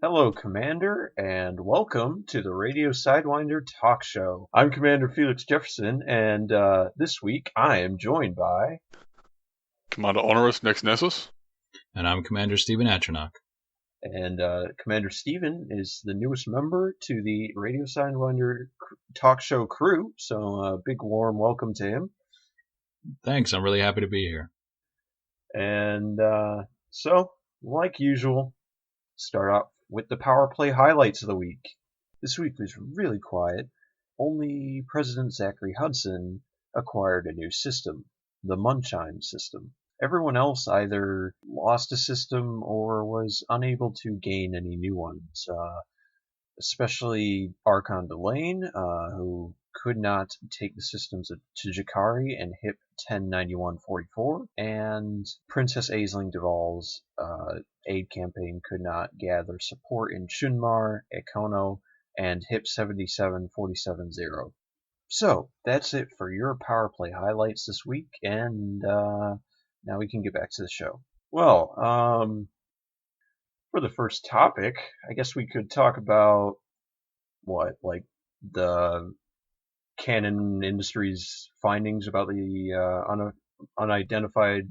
Hello, Commander, and welcome to the Radio Sidewinder Talk Show. I'm Commander Felix Jefferson, and this week I am joined by Commander Honorus next Necis. And I'm Commander Stephen Atronach. And Commander Stephen is the newest member to the Radio Sidewinder Talk Show crew, so big warm welcome to him. Thanks, I'm really happy to be here. And so, like usual, start off with the power play highlights of the week. This week was really quiet. Only President Zachary Hudson acquired a new system, the Munchime system. Everyone else either lost a system or was unable to gain any new ones, especially Archon Delane, who could not take the systems to Jakari and HIP 109144, and Princess Aisling Duval's aid campaign could not gather support in Chunmar, Ekono, and HIP 77470. So, that's it for your power play highlights this week, and now we can get back to the show. Well, for the first topic, I guess we could talk about the Canonn Industries findings about the unidentified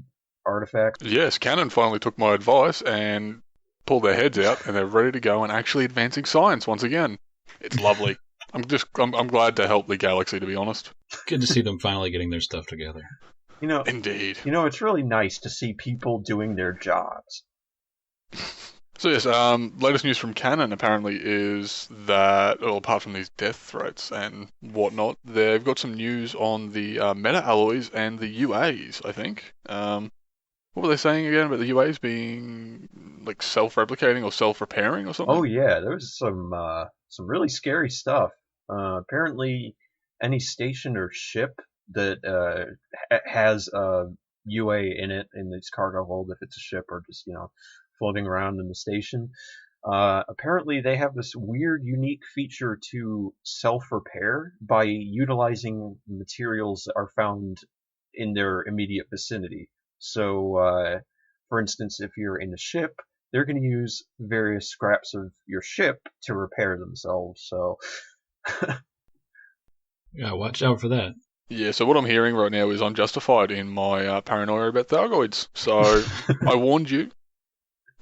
artifact. Yes, Canonn finally took my advice and pulled their heads out, and they're ready to go and actually advancing science once again. It's lovely. I'm glad to help the galaxy, to be honest. Good to see them finally getting their stuff together. Indeed. It's really nice to see people doing their jobs. So yes, latest news from Canonn apparently is that, well, apart from these death threats and whatnot, they've got some news on the meta-alloys and the UAs, I think. What were they saying again about the UAs being like self-replicating or self-repairing or something? Oh yeah, there was some really scary stuff. Apparently, any station or ship that has a UA in it in its cargo hold, if it's a ship or just floating around in the station. Apparently they have this weird, unique feature to self-repair by utilizing materials that are found in their immediate vicinity. So, for instance, if you're in a ship, they're going to use various scraps of your ship to repair themselves. So, yeah, watch out for that. Yeah, so what I'm hearing right now is I'm justified in my paranoia about Thargoids. So I warned you.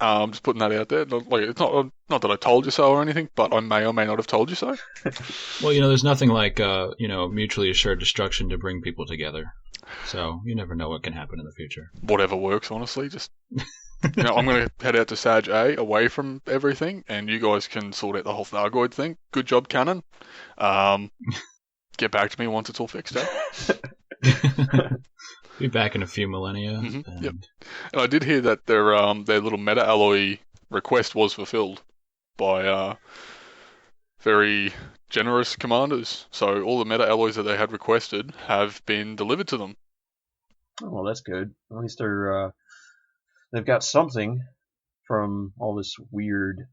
Just putting that out there. Like, it's not that I told you so or anything, but I may or may not have told you so. Well, there's nothing like mutually assured destruction to bring people together. So you never know what can happen in the future. Whatever works, honestly. Just I'm going to head out to Sag A, away from everything, and you guys can sort out the whole Thargoid thing. Good job, Canonn. Get back to me once it's all fixed up. Be back in a few millennia. Mm-hmm. Yep. And I did hear that their little meta-alloy request was fulfilled by very generous commanders. So all the meta-alloys that they had requested have been delivered to them. Oh, well, that's good. At least they've got something from all this weird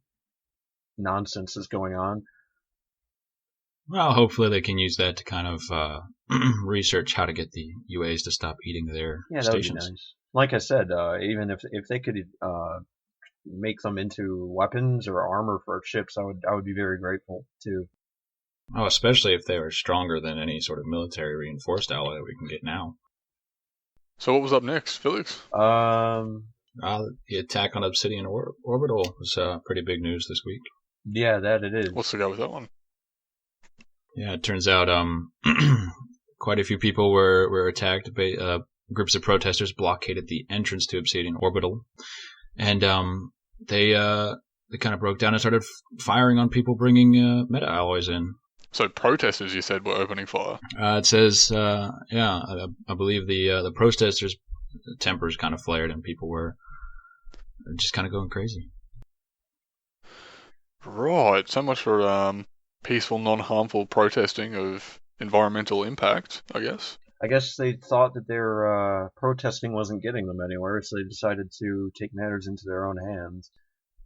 nonsense that's going on. Well, hopefully they can use that to kind of research how to get the UAs to stop eating their stations. That would be nice. Like I said, even if they could make them into weapons or armor for ships, I would be very grateful too. Oh, especially if they were stronger than any sort of military reinforced alloy that we can get now. So what was up next, Felix? The attack on Obsidian Orbital was pretty big news this week. Yeah, that it is. What's the go with that one? Yeah, it turns out quite a few people were attacked. Groups of protesters blockaded the entrance to Obsidian Orbital, and they kind of broke down and started firing on people bringing meta-alloys in. So protesters, you said, were opening fire? It says, I believe the protesters' tempers kind of flared and people were just kind of going crazy. Right, so much for peaceful, non-harmful protesting of environmental impact, I guess. I guess they thought that their protesting wasn't getting them anywhere, so they decided to take matters into their own hands.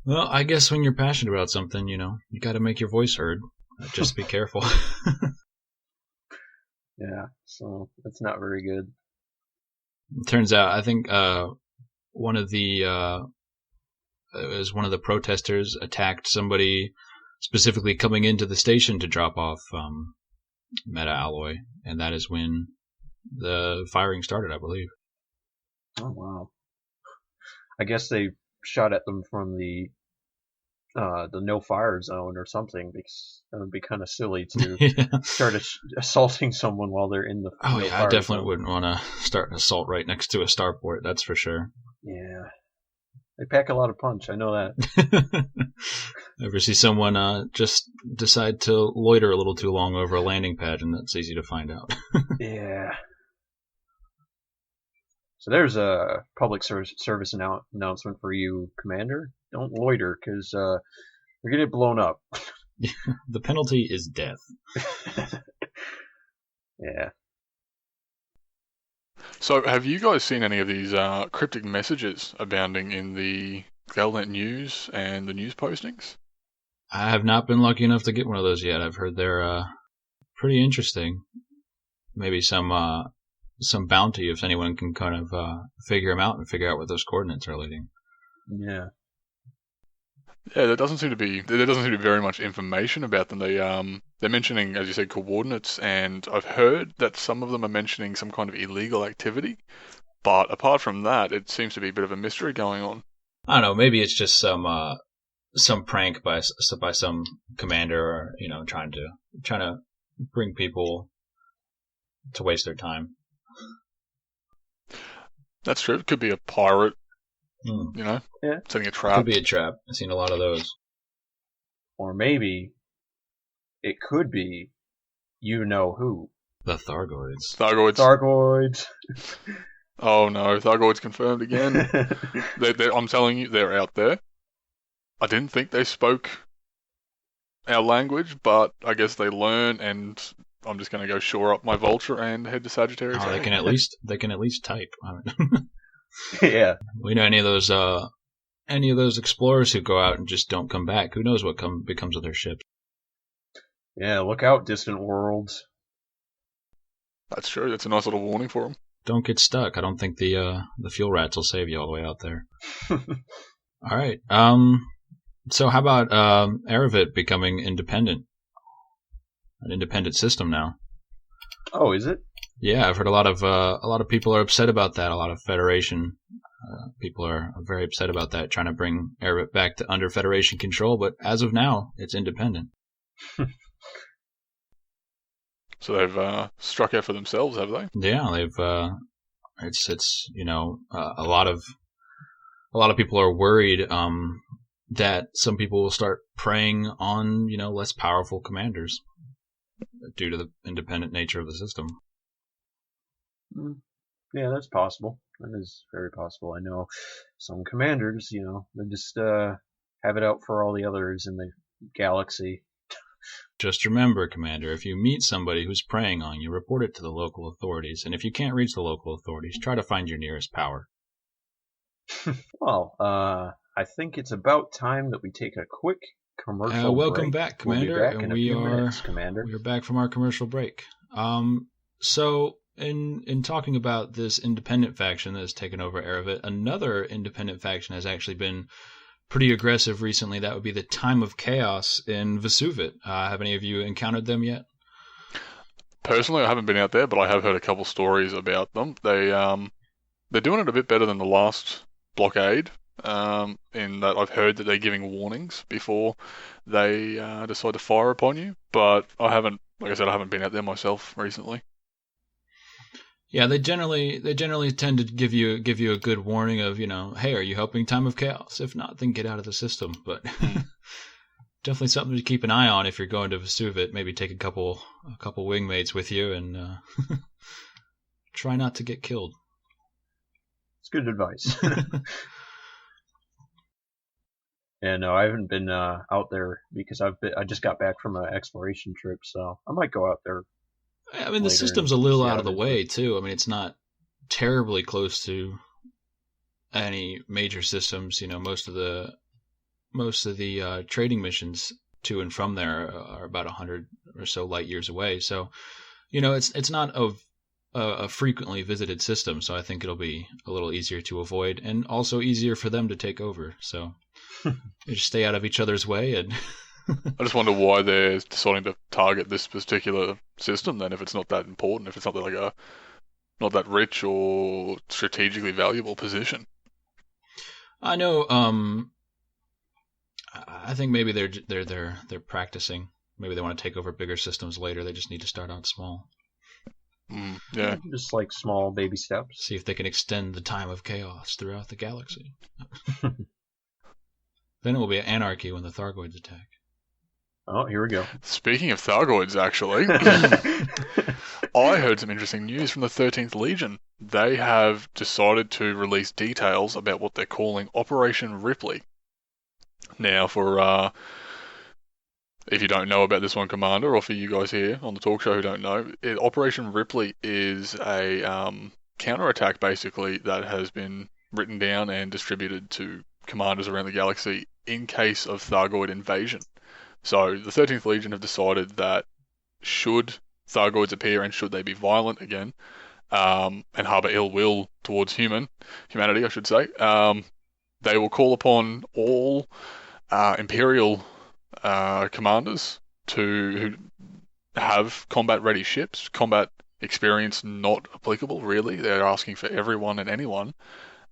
Well, I guess when you're passionate about something, you got to make your voice heard. Just be careful. Yeah, so that's not very good. It turns out, I think one of the as one of the protesters attacked somebody specifically coming into the station to drop off meta alloy, and that is when the firing started, I believe. Oh wow! I guess they shot at them from the no fire zone or something, because that would be kind of silly to start assaulting someone while they're in the. Oh no yeah, fire I definitely zone. wouldn't want to start an assault right next to a starport. That's for sure. Yeah, they pack a lot of punch. I know that. Ever see someone just decide to loiter a little too long over a landing pad, and that's easy to find out. Yeah. So there's a public service announcement for you, Commander. Don't loiter, because you're going to get blown up. The penalty is death. Yeah. So, have you guys seen any of these cryptic messages abounding in the Galnet news and the news postings? I have not been lucky enough to get one of those yet. I've heard they're pretty interesting. Maybe some bounty if anyone can kind of figure them out and figure out what those coordinates are leading. Yeah. Yeah, there doesn't seem to be very much information about them. They're mentioning, as you said, coordinates, and I've heard that some of them are mentioning some kind of illegal activity. But apart from that, it seems to be a bit of a mystery going on. I don't know. Maybe it's just some prank by some commander, or trying to bring people to waste their time. That's true. It could be a pirate, Yeah. setting a trap. Could be a trap. I've seen a lot of those. Or maybe it could be you know who. The Thargoids. Thargoids. Oh no, Thargoids confirmed again. I'm telling you, they're out there. I didn't think they spoke our language, but I guess they learn, and I'm just going to go shore up my vulture and head to Sagittarius. Oh, they can at least type. Yeah. We know any of those explorers who go out and just don't come back. Who knows what becomes of their ships? Yeah, look out, distant worlds. That's true. That's a nice little warning for them. Don't get stuck. I don't think the fuel rats will save you all the way out there. All right. So how about Eravit becoming independent? An independent system now. Oh, is it? Yeah, I've heard a lot of people are upset about that. A lot of Federation people are very upset about that, trying to bring Eravit back to under Federation control. But as of now, it's independent. So they've struck out for themselves, have they? Yeah, they've. It's a lot of people are worried that some people will start preying on less powerful commanders due to the independent nature of the system. Yeah, that's possible. That is very possible. I know some commanders, they just have it out for all the others in the galaxy. Just remember, Commander, if you meet somebody who's preying on you, report it to the local authorities. And if you can't reach the local authorities, try to find your nearest power. Well, I think it's about time that we take a quick commercial welcome break. back, Commander. We'll be back in and a we few are minutes, Commander. We are back from our commercial break. So in talking about this independent faction that has taken over Eravit, another independent faction has actually been pretty aggressive recently. That would be the Time of Chaos in Vesuvit. Have any of you encountered them yet? Personally, I haven't been out there, but I have heard a couple stories about them. They're doing it a bit better than the last blockade, in that I've heard that they're giving warnings before they decide to fire upon you. But I haven't been out there myself recently. Yeah, they generally tend to give you a good warning of, hey, are you helping Time of Chaos? If not, then get out of the system. But definitely something to keep an eye on if you're going to Vesuvit. Maybe take a couple wingmates with you and try not to get killed. It's good advice. Yeah, no, I haven't been out there because I just got back from an exploration trip, so I might go out there. I mean, the system's a little out of the way too. I mean, it's not terribly close to any major systems. Most of the trading missions to and from there are about 100 or so light years away. So, it's not a frequently visited system. So I think it'll be a little easier to avoid, and also easier for them to take over. So You just stay out of each other's way, and I just wonder why they're deciding to target this particular system then, if it's not that important, if it's not like a not that rich or strategically valuable position. I know. I think maybe they're practicing. Maybe they want to take over bigger systems later. They just need to start out small. Yeah. Just like small baby steps. See if they can extend the time of chaos throughout the galaxy. Then it will be anarchy when the Thargoids attack. Oh, here we go. Speaking of Thargoids, actually, I heard some interesting news from the 13th Legion. They have decided to release details about what they're calling Operation Ripley. Now, for if you don't know about this one, Commander, or for you guys here on the talk show who don't know, Operation Ripley is a counterattack, basically, that has been written down and distributed to commanders around the galaxy in case of Thargoid invasion. So the 13th Legion have decided that should Thargoids appear and should they be violent again, and harbour ill will towards humanity, I should say, they will call upon all Imperial commanders who have combat-ready ships, combat experience not applicable, really. They're asking for everyone and anyone,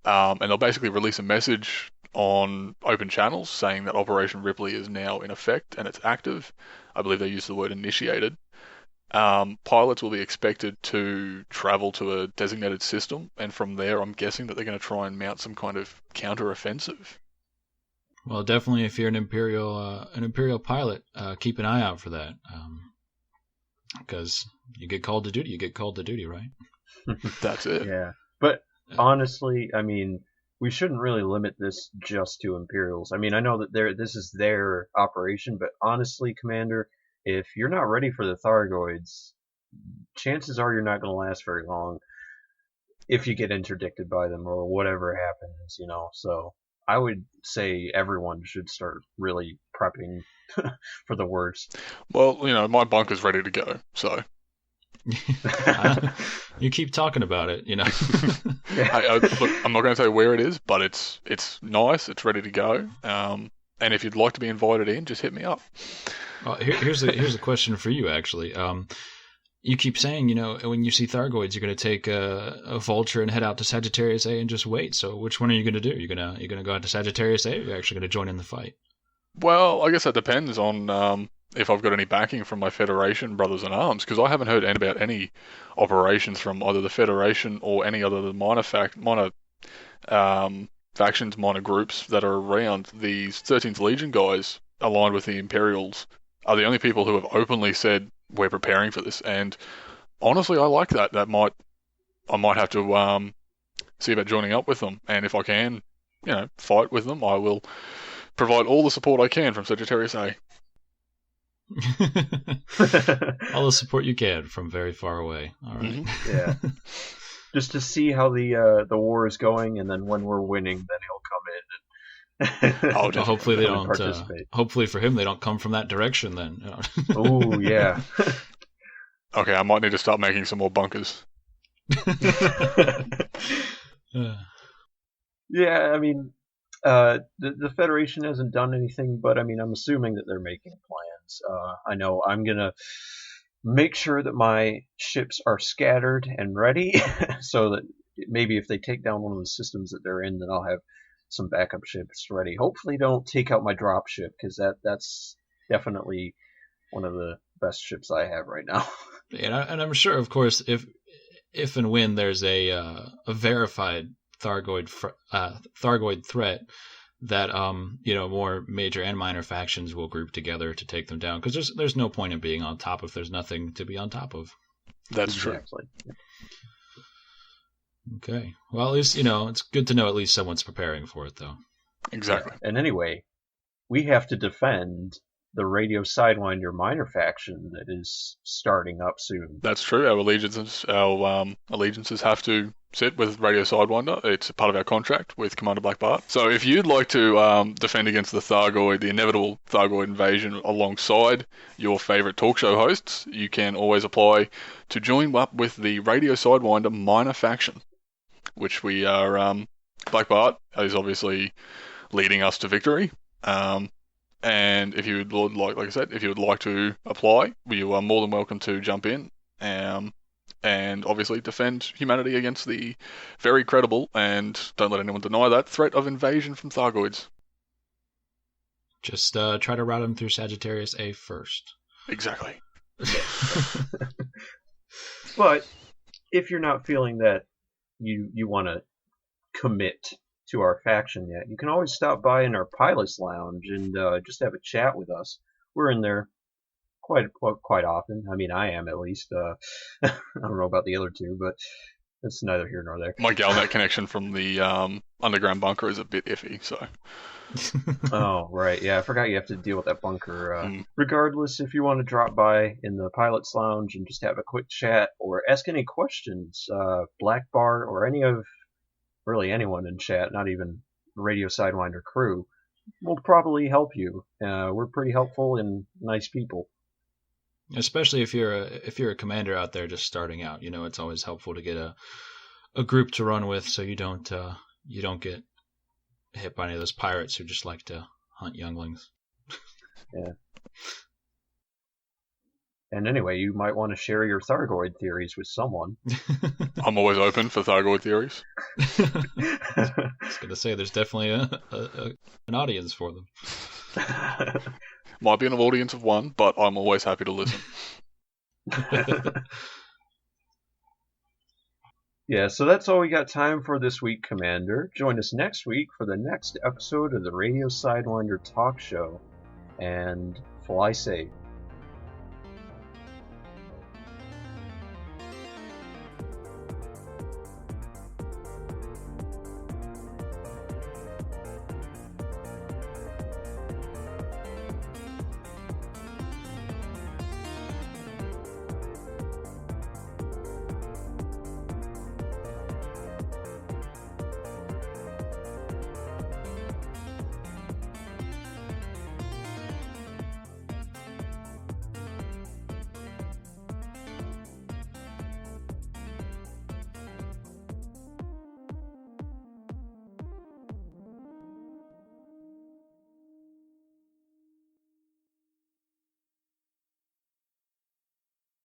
and they'll basically release a message on open channels saying that Operation Ripley is now in effect and it's active. I believe they use the word initiated. Pilots will be expected to travel to a designated system, and from there I'm guessing that they're going to try and mount some kind of counter-offensive. Well, definitely if you're an Imperial pilot, keep an eye out for that. Because you get called to duty, right? That's it. Yeah. But honestly, I mean, we shouldn't really limit this just to Imperials. I mean, I know that this is their operation, but honestly, Commander, if you're not ready for the Thargoids, chances are you're not going to last very long if you get interdicted by them or whatever happens, you know. So I would say everyone should start really prepping for the worst. Well, you know, my bunker's ready to go, so... You keep talking about it, you know. Look, I'm not going to say where it is, but it's nice. It's ready to go. And if you'd like to be invited in, just hit me up. Well, here's a question for you, actually. You keep saying, you know, when you see Thargoids, you're going to take a Vulture and head out to Sagittarius A and just wait. So which one are you going to do? You're gonna go out to Sagittarius A, or you're actually going to join in the fight? Well, I guess that depends on if I've got any backing from my Federation brothers in arms, because I haven't heard about any operations from either the Federation or any other minor factions, minor groups that are around. These 13th Legion guys, aligned with the Imperials, are the only people who have openly said we're preparing for this. And honestly, I like that. I might have to see about joining up with them, and if I can, you know, fight with them, I will provide all the support I can from Sagittarius A. All the support you can from very far away. All right. Mm-hmm. Yeah. Just to see how the war is going, and then when we're winning, then he'll come in. And hopefully they don't. Participate. Hopefully for him, they don't come from that direction. Then. Oh yeah. Okay, I might need to start making some more bunkers. Yeah, I mean, the Federation hasn't done anything, but I mean, I'm assuming that they're making plans. I know I'm gonna make sure that my ships are scattered and ready, so that maybe if they take down one of the systems that they're in, then I'll have some backup ships ready. Hopefully, don't take out my drop ship, because that's definitely one of the best ships I have right now. And I'm sure, of course, if and when there's a verified Thargoid threat, that you know, more major and minor factions will group together to take them down, because there's no point in being on top if there's nothing to be on top of. That's exactly. true. Okay. Well, at least, you know, it's good to know at least someone's preparing for it, though. Exactly. Yeah. And anyway, we have to defend the Radio Sidewinder minor faction that is starting up soon. That's true. Our allegiances have to sit with Radio Sidewinder. It's a part of our contract with Commander Black Bart. So if you'd like to defend against the inevitable Thargoid invasion alongside your favourite talk show hosts, you can always apply to join up with the Radio Sidewinder minor faction, which we are... Black Bart is obviously leading us to victory. And if you would like I said, if you would like to apply, you are more than welcome to jump in. And obviously defend humanity against the very credible, and don't let anyone deny that, threat of invasion from Thargoids. Just try to route them through Sagittarius A first. Exactly. But if you're not feeling that you want to commit to our faction yet, you can always stop by in our pilot's lounge and just have a chat with us. We're in there quite often. I mean, I am at least. I don't know about the other two, but it's neither here nor there. My Galnet connection from the underground bunker is a bit iffy, so. Oh, right. Yeah, I forgot you have to deal with that bunker. Regardless, if you want to drop by in the pilot's lounge and just have a quick chat or ask any questions, Black Bar or really anyone in chat, not even Radio Sidewinder crew, will probably help you. We're pretty helpful and nice people. Especially if you're a commander out there just starting out, it's always helpful to get a group to run with, so you don't get hit by any of those pirates who just like to hunt younglings. Yeah. And anyway, you might want to share your Thargoid theories with someone. I'm always open for Thargoid theories. I was going to say, there's definitely an audience for them. Might be an audience of one, but I'm always happy to listen. Yeah, so that's all we got time for this week, Commander. Join us next week for the next episode of the Radio Sidewinder Talk Show. And fly safe.